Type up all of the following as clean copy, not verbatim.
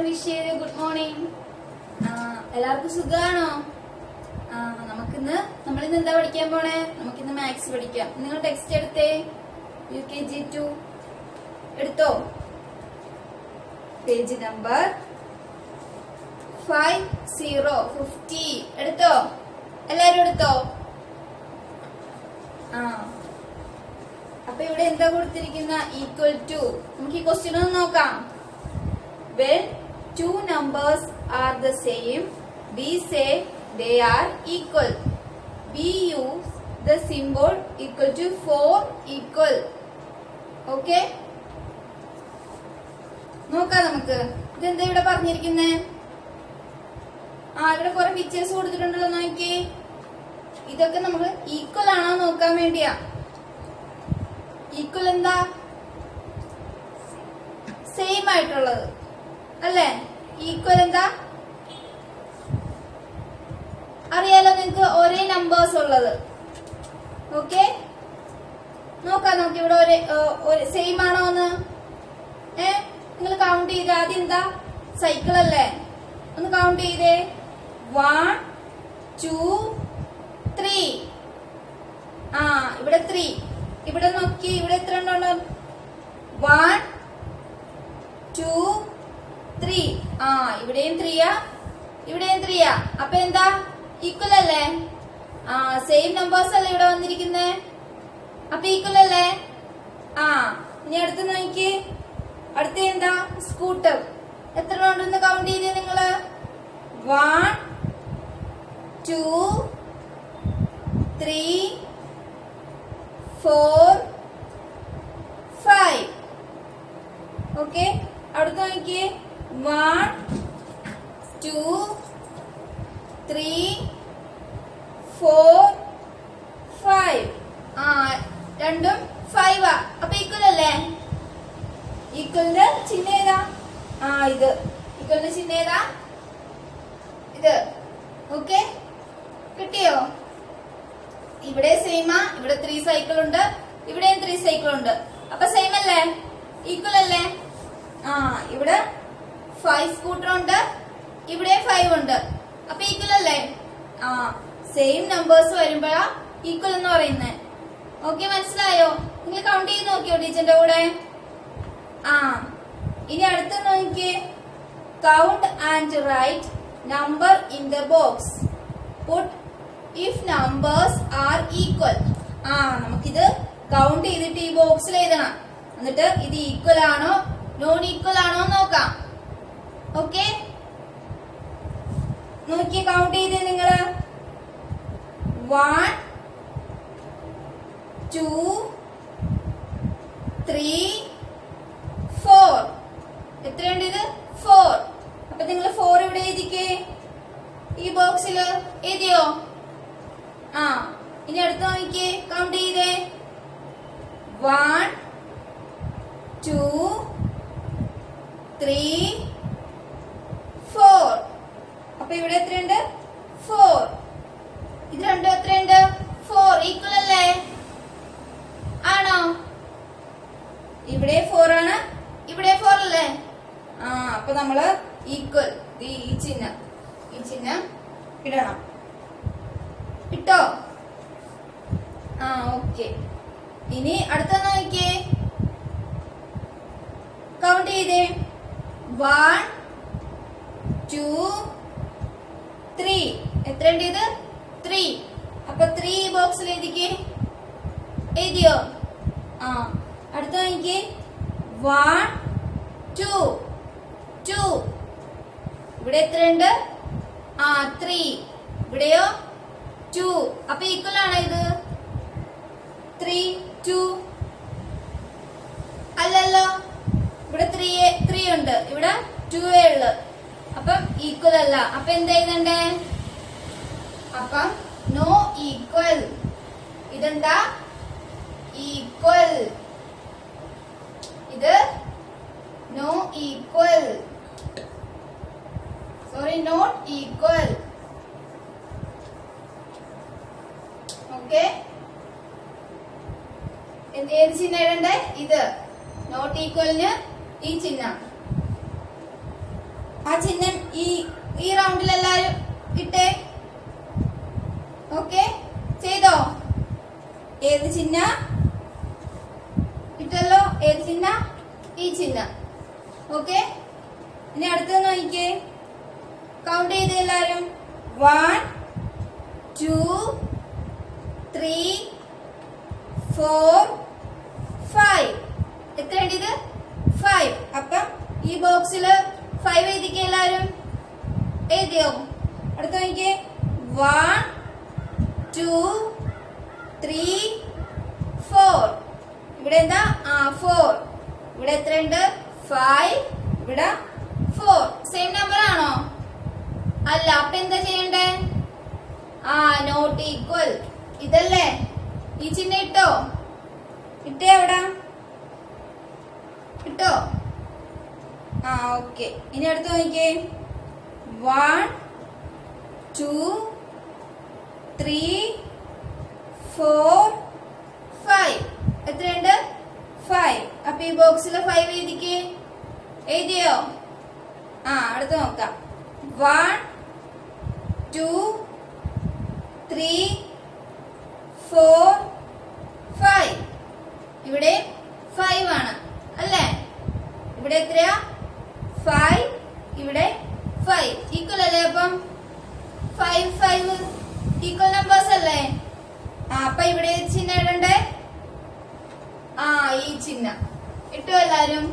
Wish ചെയ്ത് good morning. എല്ലാവർക്കും സുഖാണോ? നമ്മളിന്ന് എന്താ പഠിക്കാൻ പോണേ? നമുക്കിന്ന് മാത്സ് പഠിക്കാം. നിങ്ങൾ ടെക്സ്റ്റ് എടുത്തേ. UKG2 എടുത്തോ? പേജ് നമ്പർ 50 എടുത്തോ? എല്ലാരും എടുത്തോ? അപ്പൊ ഇവിടെ എന്താ കൊടുത്തിരിക്കുന്ന? Equal to. നമുക്ക് ഈ ക്വസ്റ്റ്യൻ ഒന്ന് നോക്കാം. When two numbers are the same, we say they are equal. We use the symbol equal to for equal. Okay? നോക്കാം നമുക്ക്. ഇതെന്താ ഇവിടെ പറഞ്ഞിരിക്കുന്നേ? ഇവിടെ കുറെ പിക്ചേഴ്സ് കൊടുത്തിട്ടുണ്ടല്ലോ, നോക്കി. ഇതൊക്കെ നമുക്ക് ഈക്വൽ ആണോ നോക്കാൻ വേണ്ടിയാ. ഈക്വൽ എന്താ? സെയിം ആയിട്ടുള്ളത് അല്ലേ? ഈക്വൽ എന്താ അറിയാലോ നിങ്ങക്ക്? ഒരേ നമ്പേഴ്സ് ഉള്ളത്. ഓക്കെ, നോക്കാം. ഇവിടെ സെയിം ആണോ എന്ന് നിങ്ങൾ കൗണ്ട് ചെയ്ത്. ആദ്യം എന്താ? സൈക്കിൾ അല്ലേ? ഒന്ന് കൗണ്ട് ചെയ്തേ. 1 2 3. ഇവിടെ 3. ഇവിടെ നോക്കി, ഇവിടെ എത്ര ഉണ്ടോ? 1 2 3. ഇവിടെയും 3യാ, ഇവിടെയും 3യാ. അപ്പൊ എന്താ? ഈക്വൽ അല്ലേ? സെയിം നമ്പേഴ്സ് അല്ലേ ഇവിടെ വന്നിരിക്കുന്നേ? അപ്പൊ ഈക്വൽ അല്ലേ? ഇനി അടുത്ത് നോക്കി. അടുത്ത എന്താ? സ്കൂട്ടർ. എത്ര ഉണ്ടെന്ന് കൗണ്ട് ചെയ്തേ നിങ്ങള്? 1 2 3 4 5. ഓക്കെ, അടുത്ത് നോക്കിയേ. 1 2 3 4 5. രണ്ടും 5ആ. അപ്പൊ ഈക്വൽ അല്ലേ? ഈക്വലിന്റെ ചിഹ്നം ഏതാ? ഇത് ഈക്വലിന്റെ ചിഹ്നം ഏതാ? ഇത്. ഓക്കെ, കിട്ടിയോ? ഇവിടെ സെയിമാ. ഇവിടെ 3 സൈക്കിൾ ഉണ്ട്, ഇവിടെയും 3 സൈക്കിൾ ഉണ്ട്. അപ്പൊ സെയിം അല്ലേ? ഈക്വൽ അല്ലേ? ഇവിടെ 5 സ്കൂട്ടർ ഉണ്ട്, ഇവിടെ 5 ഉണ്ട്. അപ്പൊ ഈക്വൽ അല്ലേ? സെയിം നമ്പേഴ്സ് വരുമ്പോഴാ ഈക്വൽ എന്ന് പറയുന്നത്. ഓക്കെ, മനസ്സിലായോ? നിങ്ങൾ കൗണ്ട് ചെയ്ത് നോക്കിയോ ടീച്ചറിന്റെ കൂടെ? ഇനി അടുത്ത് നോക്കിയേ. Count and write number in the box. Put if numbers are equal. നമുക്കിത് കൗണ്ട് ചെയ്തിട്ട് ഈ ബോക്സിൽ എഴുതണം. എന്നിട്ട് ഇത് ഈക്വൽ ആണോ നോൺ ഈക്വൽ ആണോ നോക്കാം. ഓക്കെ, നോക്കി കൗണ്ട് ചെയ്തേ നിങ്ങള്. 1 2 3 4. എത്രയുണ്ട് ഇത്? 4. അപ്പൊ നിങ്ങൾ 4 ഇവിടെ എഴുതിക്കേ. ഈ ബോക്സില് എഴുതിയോ? ഇനി അടുത്ത് നോക്കിയേ. കൗണ്ട് ചെയ്തേ. 1 2 3 4. അപ്പൊ ഇവിടെ എത്രയുണ്ട്? 4. ഇത് രണ്ടും എത്രയുണ്ട്? 4. ഈക്വൽ അല്ലേ? ആണോ? ഇവിടെ 4 ആണ്, ഇവിടെ 4 അല്ലേ? അപ്പൊ നമ്മള് ഈക്വൽ ഈ ചിഹ്നം ഇടണം. ഇട്ടോ? ഓക്കെ. ഇനി അടുത്ത നോക്കിയേ. കൗണ്ട് ചെയ്തേ. 1 2 3. എത്രയുണ്ട് ഇത്? 3. അപ്പൊ 3 ബോക്സിൽ എഴുതിക്കേ. എഴുതിയോ? അടുത്ത നോക്കിയേ. 1 2 2. ഇവിടെ എത്രയുണ്ട്? 3. ഇവിടെയോ 2. അപ്പൊ ഈക്വൽ ആണോ ഇത്? 3 2 അല്ലല്ലോ. ഇവിടെ 3 ഉണ്ട്, ഇവിടെ 2 ഉള്ളു. അപ്പം ഈക്വൽ അല്ല. അപ്പൊ എന്താ എഴുതണ്ടേ? അപ്പം നോ ഈക്വൽ. ഇതെന്താ? ഈക്വൽ. ഇത് no equal. Sorry, not equal. Okay, ഏത് ചിഹ്നം ഇടണ്ടേ? ഇത്. നോട്ട് ഈക്വലിന് ഈ ചിഹ്നം. ആ ചിഹ്നം ഈ റൗണ്ടിൽ എല്ലാരും ഇട്ടേ. ഓക്കെ, ചെയ്തോ? ഏത് ചിഹ്ന ഇട്ടല്ലോ? ഏത് ചിഹ്ന? ഈ ചിഹ്നം. ഓക്കെ, ഇനി അടുത്തത് നോക്കിക്കേ. കൗണ്ട് ചെയ്ത് എല്ലാരും. 1 2 3 4 5. എത്ര ഇത്? 5. അപ്പം ഈ ബോക്സില് 5 എഴുതിക്കേ എല്ലാരും. എഴുതിയോ? അടുത്ത നോക്കിക്കേ. 1 2 3 4. ഇവിടെ എന്താ? 4. ഇവിടെ എത്രയുണ്ട്? 5. ഇവിടെ 4. സെയിം നമ്പർ ആണോ? അല്ല. അപ്പൊ എന്താ ചെയ്യണ്ടേ? Not equal. ഇതല്ലേ? ഈ ചിഹ്നം ഇട്ടോ? ഇട്ടേ അവിടെ? ഇട്ടോ? ഓക്കെ. ഇനി അടുത്ത് നോക്കിക്കേ. 1 2 3 4 5. എത്രയുണ്ട്? 5. അപ്പൊ ഈ ബോക്സില് 5 എഴുതിക്കേ. എഴുതിയോ? അടുത്ത് നോക്കാം. 1 2 3 4 5. ഇവിടെ 5 ആണ് അല്ലേ? ഇവിടെ എത്രയാ? 5. ഇവിടെ 5. ഈക്വൽ അല്ലേ? അപ്പം 5 5 ഈക്വൽ നമ്പേഴ്സ് അല്ലേ? അപ്പൊ ഇവിടെ ചിഹ്നം ഇടണ്ടേ? ഈ ചിഹ്നം ഇട്ടു എല്ലാരും.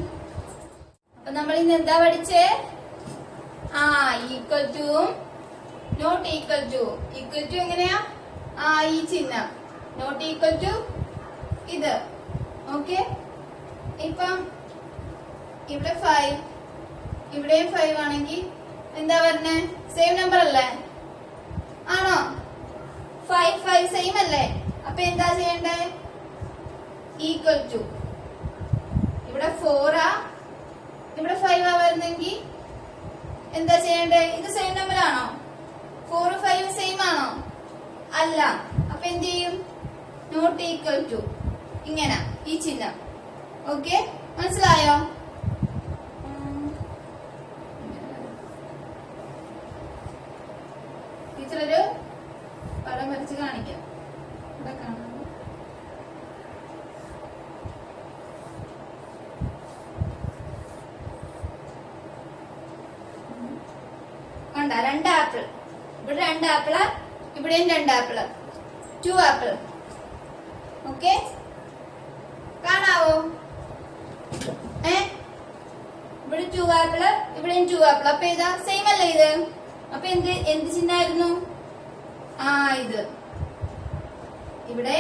അപ്പൊ നമ്മൾ ഇന്ന് എന്താ പഠിച്ചേ? Equal to not equal to. Equal to എങ്ങനെയാ? ഈ ചിഹ്നം. നോട്ട് ഈക്വൽ ടു ഇത്. ഓക്കെ, ഇപ്പം ഇവിടെ 5 ഇവിടെയും 5 ആണെങ്കിൽ എന്താ പറഞ്ഞേ? സെയിം നമ്പർ അല്ലേ? ആണോ? 5 5 സെയിം അല്ലേ? അപ്പൊ എന്താ ചെയ്യണ്ടേ? Equal to. ഇവിടെ 4 ഇവിടെ 5 വരുന്നെങ്കിൽ എന്താ ചെയ്യണ്ടേ? ഇത് സെയിം നമ്പർ ആണോ? 4 5 സെയിം ആണോ? അല്ല. അപ്പൊ എന്ത് ചെയ്യും? Not equal to. ഇങ്ങനെ ഈ ചിഹ്നം. ഓക്കെ, മനസ്സിലായോ? ടീച്ചർ ഒരു പടം വരച്ച് കാണിക്കാം. ഇവിടെ കാണാം. കണ്ടാ? 2 ആപ്പിൾ. ഇവിടെ 2 ആപ്പിള്, ഇവിടെയും 2 ആപ്പിള്. 2 ആപ്പിൾ. ഓക്കെ, കാണാവോ? ഇവിടെ 2 ആപ്പിള്, ഇവിടെയും 2 ആപ്പിൾ. അപ്പൊ ഇതാ സെയിം അല്ലേ ഇത്? അപ്പൊ എന്ത് ചിഹ്നമായിരുന്നു? ഇത്. ഇവിടെ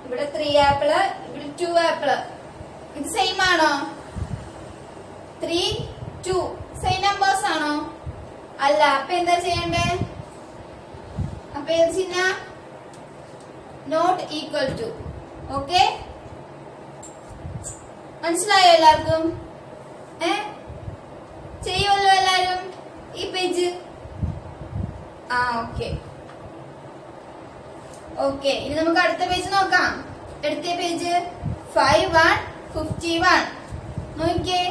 ഇവിടെ 3 ആപ്പിള്, ഇവിടെ 2 ആപ്പിള്. ഇത് സെയിം ആണോ? 3 2 സെയിം നമ്പേഴ്സ് ആണോ? അല്ല. അപ്പൊ എന്താ ചെയ്യണ്ടേ? അപ്പൊ ഏത് ചിഹ്ന? Not equal to. ഓക്കെ, മനസ്സിലായോ എല്ലാവർക്കും? ചെയ്യുമല്ലോ എല്ലാരും ഈ പേജ്? Okay okay. ഇനി നമുക്ക് അടുത്ത പേജ് നോക്കാം. അടുത്ത പേജ് 5151. നോക്കിയേ.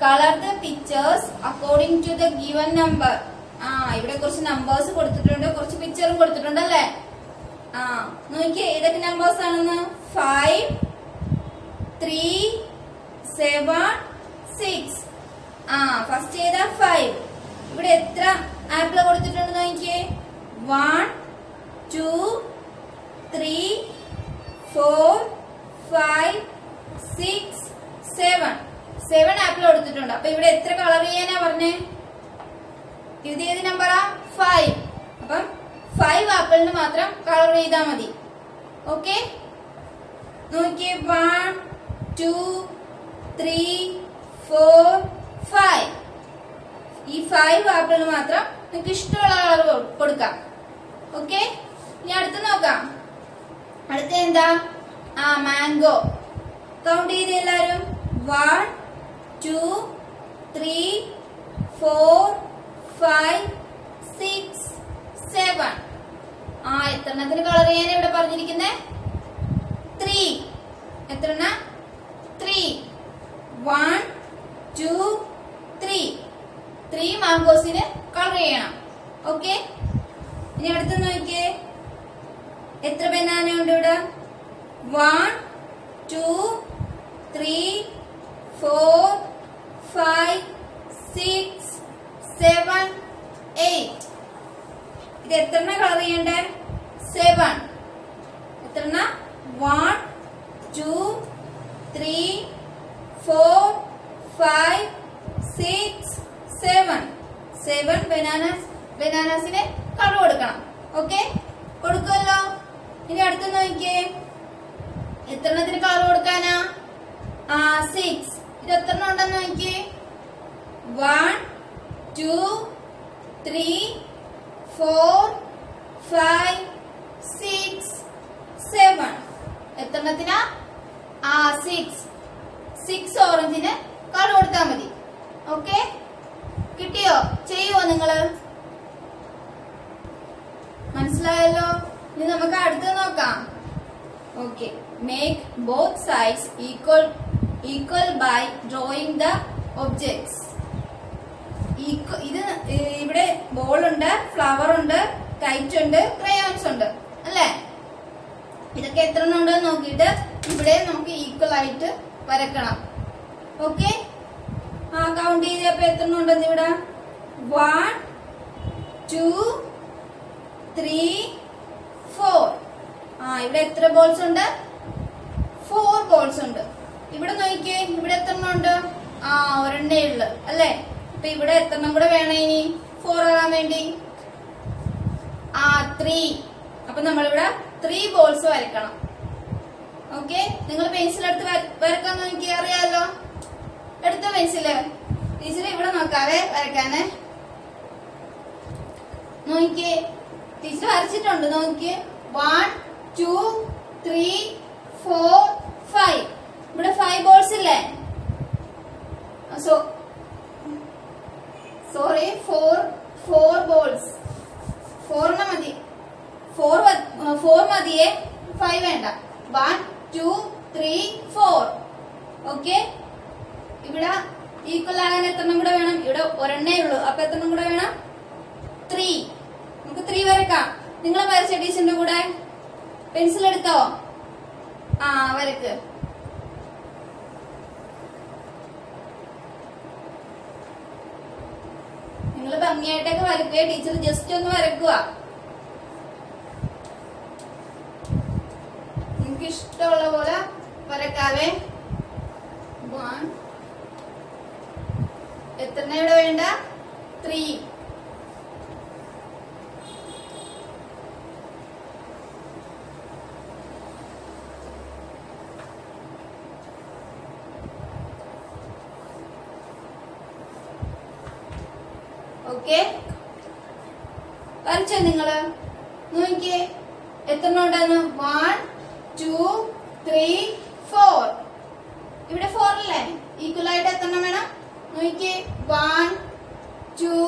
Colour the pictures according to the given number. ഇവിടെ കുറച്ച് നമ്പേഴ്സ് കൊടുത്തിട്ടുണ്ട്, കുറച്ച് പിക്ചറും കൊടുത്തിട്ടുണ്ട് അല്ലേ? നോക്കിയേ ഏതൊക്കെ നമ്പേഴ്സ് ആണെന്ന്. 5 3 7 6. ഫസ്റ്റ് ഏതാ? 5. ഇവിടെ എത്ര ആപ്പിൾ കൊടുത്തിട്ടുണ്ട് നോക്കിയേ. 1 2 3 4 5 6 7. 7 ആപ്പിൾ കൊടുത്തിട്ടുണ്ട്. അപ്പൊ ഇവിടെ എത്ര കളർ ചെയ്യാനാ പറഞ്ഞേ? ഇത് ഏത് നമ്പറാ? 5. അപ്പം 5 ആപ്പിളിന് മാത്രം കളർ ചെയ്താൽ മതി. ഓക്കെ, നോക്കിയേ. 1 2 3 4 5. ഈ 5 ആപ്പിളിന് മാത്രം നിങ്ങൾക്ക് ഇഷ്ടമുള്ള കളർ കൊടുക്കാം. ഓക്കെ, ഇനി അടുത്ത് നോക്കാം. അടുത്ത എന്താ? മാംഗോ. കൗണ്ട് ചെയ്ത് എല്ലാരും. 1 2 3 4 5 6 7. എത്രണ്ണത്തിന് കളർ ചെയ്യാൻ ഇവിടെ പറഞ്ഞിരിക്കുന്നേ? 3. എത്രണ്ണ? 3. 1 2 3. 3 മാംഗോസിന് കളർ ചെയ്യണം. ഓക്കെ, ഇനി അടുത്ത് നോക്കിയേ, എത്ര ബനാന ഉണ്ട് ഇവിടെ? 1 2 3 4 5 6 7 8. ഇത് എത്രണ്ണ കളർ ചെയ്യണ്ടേ? 7. എത്രണ്ണ? 1 2 3 4 5 6 7. 7 ബനാനാസിന് കളർ കൊടുക്കണം. ഓക്കെ, കൊടുക്കുമല്ലോ. ഇനി അടുത്ത് നോക്കിയേ, എത്രണ്ണത്തിന് കളർ കൊടുക്കാനാ? 6. ഇത് എത്രണ്ണം ഉണ്ടെന്ന് നോക്കിയേ? 1 2 3 4 5 6 7. എത്രണ്ണത്തിനാ? 6 ഓറഞ്ചിന് കളർ കൊടുത്താൽ മതി. ഓക്കെ, കിട്ടിയോ? ചെയ്യുവോ നിങ്ങള്? മനസ്സിലായല്ലോ. ഇനി നമുക്ക് അടുത്ത് നോക്കാം. Okay, make both sides equal by drawing the objects. ഇത് ഇവിടെ ബോൾ ഉണ്ട്, ഫ്ലവർ ഉണ്ട്, കൈറ്റ് ഉണ്ട്, ക്രയോൺസ് ഉണ്ട് അല്ലേ? ഇതൊക്കെ എത്ര ഉണ്ട് നോക്കിയിട്ട് ഇവിടെ നമുക്ക് ഈക്വൽ ആയിട്ട് വരക്കണം. ഓക്കെ, കൗണ്ട് ചെയ്തപ്പോ എത്ര ഉണ്ടെന്ന് ഇവിടെ? 1 2 3 4. ഇവിടെ എത്ര ബോൾസ് ഉണ്ട്? 4 ബോൾസ് ഉണ്ട്. ഇവിടെ നോക്കിയേ, ഇവിടെ എത്ര ഉണ്ട്? ഒരെണ്ണേ ഉള്ളു അല്ലേ? അപ്പൊ ഇവിടെ എത്ര കൂടെ വേണം ഇനി 4 ആകാൻ വേണ്ടി? 3. അപ്പൊ നമ്മളിവിടെ 3 ബോൾസ് വരക്കണം. ഓക്കെ, നിങ്ങൾ പെൻസിൽ എടുത്ത് വരക്കാൻ നോക്കി, അറിയാലോ. എടുത്ത പെൻസില് ടീച്ചർ ഇവിടെ നോക്കാവേ വരക്കാന്. നോക്കിയേ, ടീച്ചർ വരച്ചിട്ടുണ്ട്. നോക്കിയേ, 1 2 3 4 5. ഇവിടെ 5 ബോൾസ് ഇല്ലേ? Sorry, 4 balls. 4 മതി. 4 മതിയേ, 5 വേണ്ട. 1 2 3 4. ഓക്കെ, ഇവിടെ ഈക്വൽ ആകാൻ എത്രണ്ണം കൂടെ വേണം? ഇവിടെ ഒരെണ്ണേ ഉള്ളൂ. അപ്പൊ എത്രണ്ണം കൂടെ വേണം? 3. നമുക്ക് 3 വരക്കാം. നിങ്ങൾ വരച്ച ടീച്ചറിന്റെ കൂടെ പെൻസിൽ എടുത്തോ? വരക്ക്. നിങ്ങൾ ഭംഗിയായിട്ടൊക്കെ വരക്കുക. ടീച്ചർ ജസ്റ്റ് ഒന്ന് വരക്കുക. നിങ്ങൾക്ക് ഇഷ്ടമുള്ള പോലെ വരക്കാവേ. 1. എത്ര ഇവിടെ വേണ്ട? 3. ഓക്കെ, വരച്ചോ നിങ്ങള്? നോക്കിയേ, എത്ര ഉണ്ടെന്ന്? 1 2 3 4. ഇവിടെ 4 അല്ലേ? ഈക്വൽ ആയിട്ട് എത്ര വേണം? നോക്കിയേ, 1 2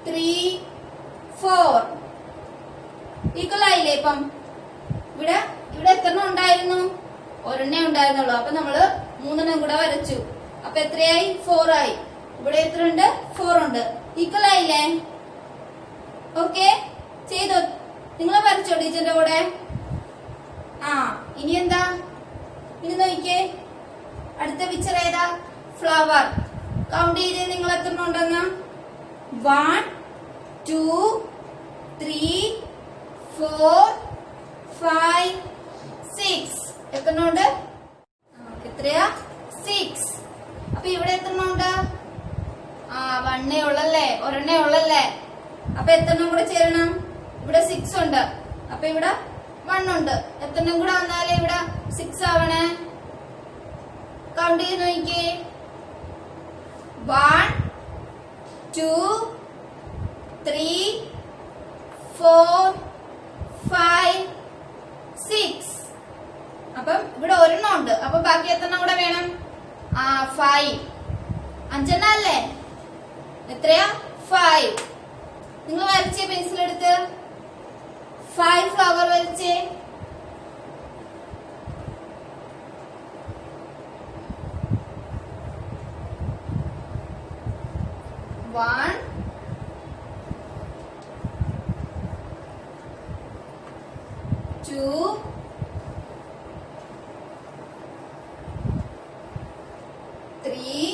3 4. ഈക്വൽ ആയില്ലേ? ഇപ്പം ഇവിടെ എത്ര ഉണ്ടായിരുന്നു? ഒരെണ്ണേ ഉണ്ടായിരുന്നുള്ളൂ. അപ്പൊ നമ്മള് 3 കൂടെ വരച്ചു. അപ്പൊ എത്രയായി? 4 ആയി. ഇവിടെ എത്ര ഉണ്ട്? 4 ഉണ്ട്. ഈക്വൽ ആയില്ലേ? ഓക്കെ, ചെയ്തോ? നിങ്ങൾ വരച്ചോ ടീച്ചറിന്റെ കൂടെ? ഇനി എന്താ? ഇനി നോക്കിയേ, അടുത്ത പിക്ചർ ഏതാ? ഫ്ലവർ. കൗണ്ട് ചെയ്തേ നിങ്ങൾ എത്ര ഉണ്ടെന്ന്? 1 2 3 4 5 6. എത്ര ഉണ്ട്? എത്രയാ? 6. അപ്പൊ ഇവിടെ എത്ര ഉണ്ട്? 1 ഉള്ളല്ലേ? ഒരെണ്ണേ ഉള്ളല്ലേ? അപ്പൊ എത്രണ്ണം കൂടെ ചേരണം? ഇവിടെ 6 ഉണ്ട്. അപ്പൊ ഇവിടെ 1 ഉണ്ട്. എത്രണ്ണം കൂടെ വന്നാലേ ഇവിടെ 6 ആവണേ? കൗണ്ട് ചെയ്ത് നോക്കിയേ. 1 2 3 4 5 6. അപ്പം ഇവിടെ ഒരെണ്ണം ഉണ്ട്. അപ്പൊ ബാക്കി എത്രണ്ണം കൂടെ വേണം? 5. 5 അല്ലേ? എത്രയാ? 5. നിങ്ങൾ വരച്ചേ പെൻസിൽ എടുത്ത് 5 ഫ്ലവർ വരച്ചേ. One, two, three,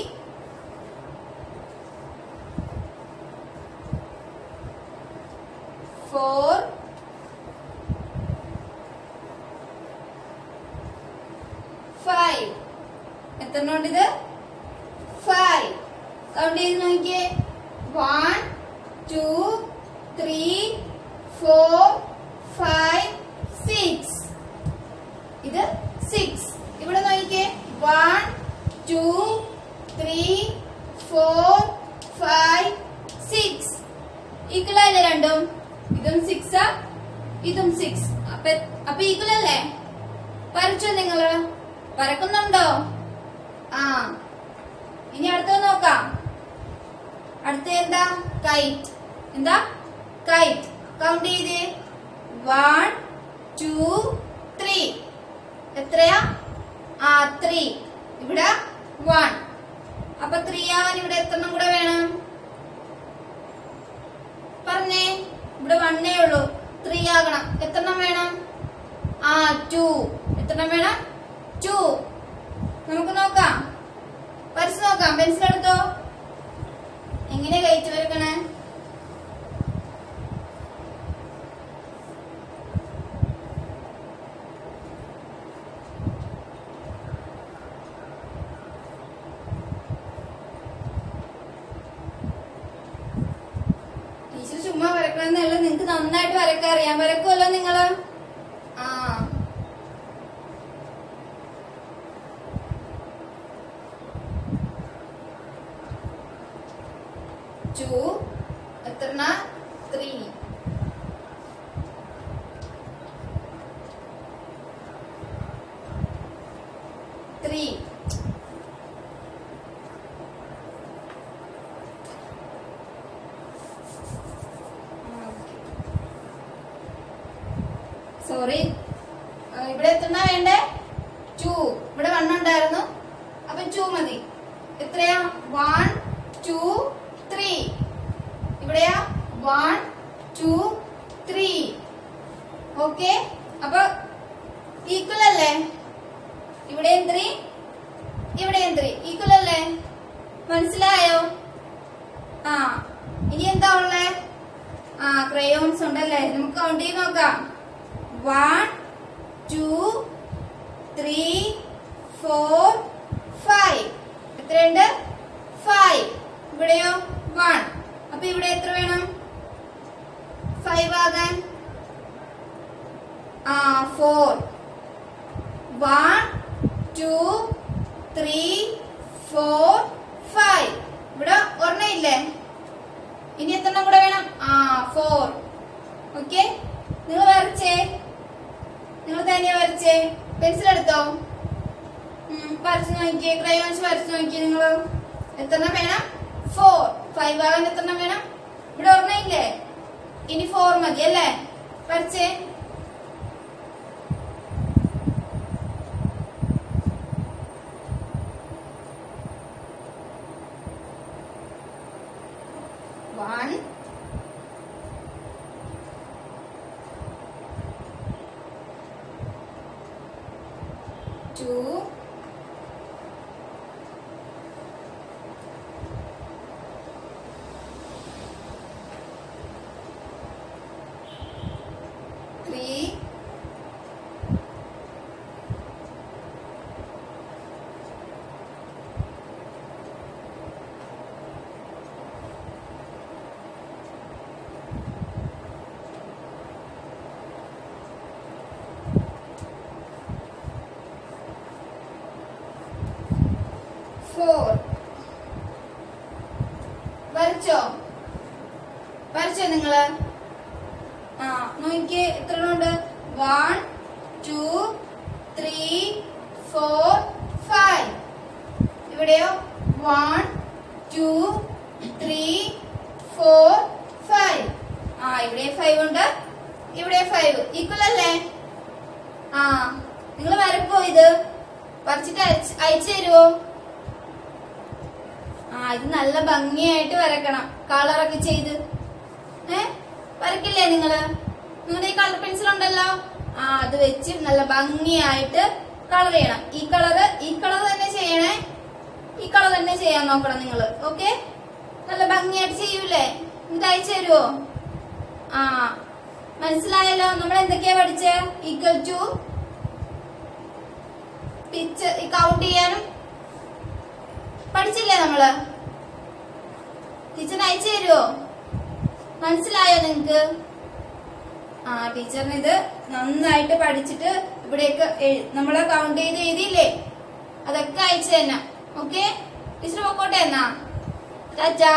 4, 5. എത്ര ഉണ്ട് ഇത്? 5. കൗണ്ട് ചെയ്ത് നോക്കിയേ. 1, 2, 3, 4, 5, 6. ഇത് 6. ഇവിടെ നോക്കിയേ. 1, 2, 3, 4, 5, 6. ഈക്വൽ അല്ലേ രണ്ടും? ഇതും 6 ഇതും 6. അപ്പൊ ഈക്വൽ അല്ലേ? വരച്ചോ നിങ്ങള്? വരക്കുന്നുണ്ടോ? ആ, ഇനി അടുത്തത് നോക്കാം. അടുത്ത എന്താ? കൈറ്റ്. എന്താ? കൈറ്റ്. കൗണ്ട് ചെയ്തേ. 1, 2, 3. എത്രയാ? 3. ഇവിടെ 1. അപ്പൊ 3 ആവാൻ ഇവിടെ എത്രണ്ണം കൂടെ വേണം? പറഞ്ഞേ. ഇവിടെ 1 ഉള്ളൂ. 3 ആകണം. എത്രണ്ണം വേണം? 2. എത്രണ്ണം വേണം? 2. നമുക്ക് നോക്കാം. വരച്ച് നോക്കാം. പെൻസിൽ എടുത്തോ. എങ്ങനെ കയറ്റി വരക്കണേ? ടീച്ചർ ചുമ്മാ വരക്കണമെന്നല്ല, നിങ്ങക്ക് നന്നായിട്ട് വരക്കാൻ അറിയാം. വരക്കുമല്ലോ നിങ്ങള്? ആ, 2. എത്രണ്ണ? 3. 3. സോറി, ഇവിടെ എത്രണ്ണ വേണ്ടേ? 2. ഇവിടെ 1 ഉണ്ടായിരുന്നു, അപ്പൊ 2 മതി. എത്രയാ? 1, 2, 3. ഇവിടെയാ 1, 2, 3. ഓക്കെ, അപ്പൊ ഈക്വൽ അല്ലേ? ഇവിടെയും 3, ഇവിടെയും 3. ഈക്വൽ അല്ലേ? മനസ്സിലായോ? ആ, ഇനി എന്താ ഉള്ളേ? ക്രയോൺസ് ഉണ്ടല്ലേ? നമുക്ക് കൗണ്ട് ചെയ്ത് നോക്കാം. 1, 2, 3, 4, 5. എത്രയുണ്ട്? 5. ഇവിടെയോ 1. അപ്പൊ ഇവിടെ എത്ര വേണം? 5 ആകാൻ? 4. 1, 2, 3, 4, 5. ഇവിടെ ഒരെണ്ണം ഇല്ലേ? ഇനി എത്രണ്ണം കൂടെ വേണം? 4. ഓക്കെ, നിങ്ങൾ വരച്ചേ. നിങ്ങൾ തനിയെ വരച്ചേ. പെൻസിൽ എടുത്തോ. വരച്ചു നോക്കിയേ. ക്രയോൺസ് വരച്ചു നോക്കിയേ. നിങ്ങള് എത്രണ്ണം വേണം? 4. 5 ആകാൻ എത്രണ്ണം വേണം? ഇവിടെ ഒരെണ്ണം ഇല്ലേ? ഇനി 4 മതി അല്ലേ? വരച്ചേ. One, 2, 3, 4. വരച്ചോ? വരച്ചോ നിങ്ങള്? നോക്കിയേ. എത്ര ഉണ്ട്? 1, 2, 3, 4, 5. ഇവിടെയോ 1, 2, 3, 4, ഇവിടെ 5 ഉണ്ട്, ഇവിടെ 5 ഈക്വൽ അല്ലേ? ആ നിങ്ങൾ വരപ്പോ ഇത് വരച്ചിട്ട് അയച്ചു തരുമോ? ഇത് നല്ല ഭംഗിയായിട്ട് വരക്കണം, കളറൊക്കെ ചെയ്ത്. വരക്കില്ലേ നിങ്ങളുടെ ഈ കളർ പെൻസിൽ ഉണ്ടല്ലോ, അത് വെച്ച് നല്ല ഭംഗിയായിട്ട് കളർ ചെയ്യണം. ഈ കളർ തന്നെ ചെയ്യണേ, ഈ കളർ തന്നെ ചെയ്യാൻ നോക്കണം നിങ്ങൾ. ഓക്കെ, നല്ല ഭംഗിയായിട്ട് ചെയ്യൂലേ? എന്നിട്ട് അയച്ചു തരുമോ? മനസ്സിലായല്ലോ. നമ്മൾ എന്തൊക്കെയാ പഠിച്ച? ഈക്വൽ ടു, പിക്ചർ കൗണ്ട് ചെയ്യാനും പഠിച്ചില്ലേ നമ്മള്? ടീച്ചറിന് അയച്ചു തരുമോ? മനസ്സിലായോ നിങ്ങക്ക്? ടീച്ചറിന് ഇത് നന്നായിട്ട് പഠിച്ചിട്ട് ഇവിടെയൊക്കെ നമ്മളെ കൗണ്ട് ചെയ്ത് എഴുതിയില്ലേ, അതൊക്കെ അയച്ചു തന്നെ. ഓക്കെ, ടീച്ചർ പൊക്കോട്ടെ എന്നാ. ടാറ്റാ.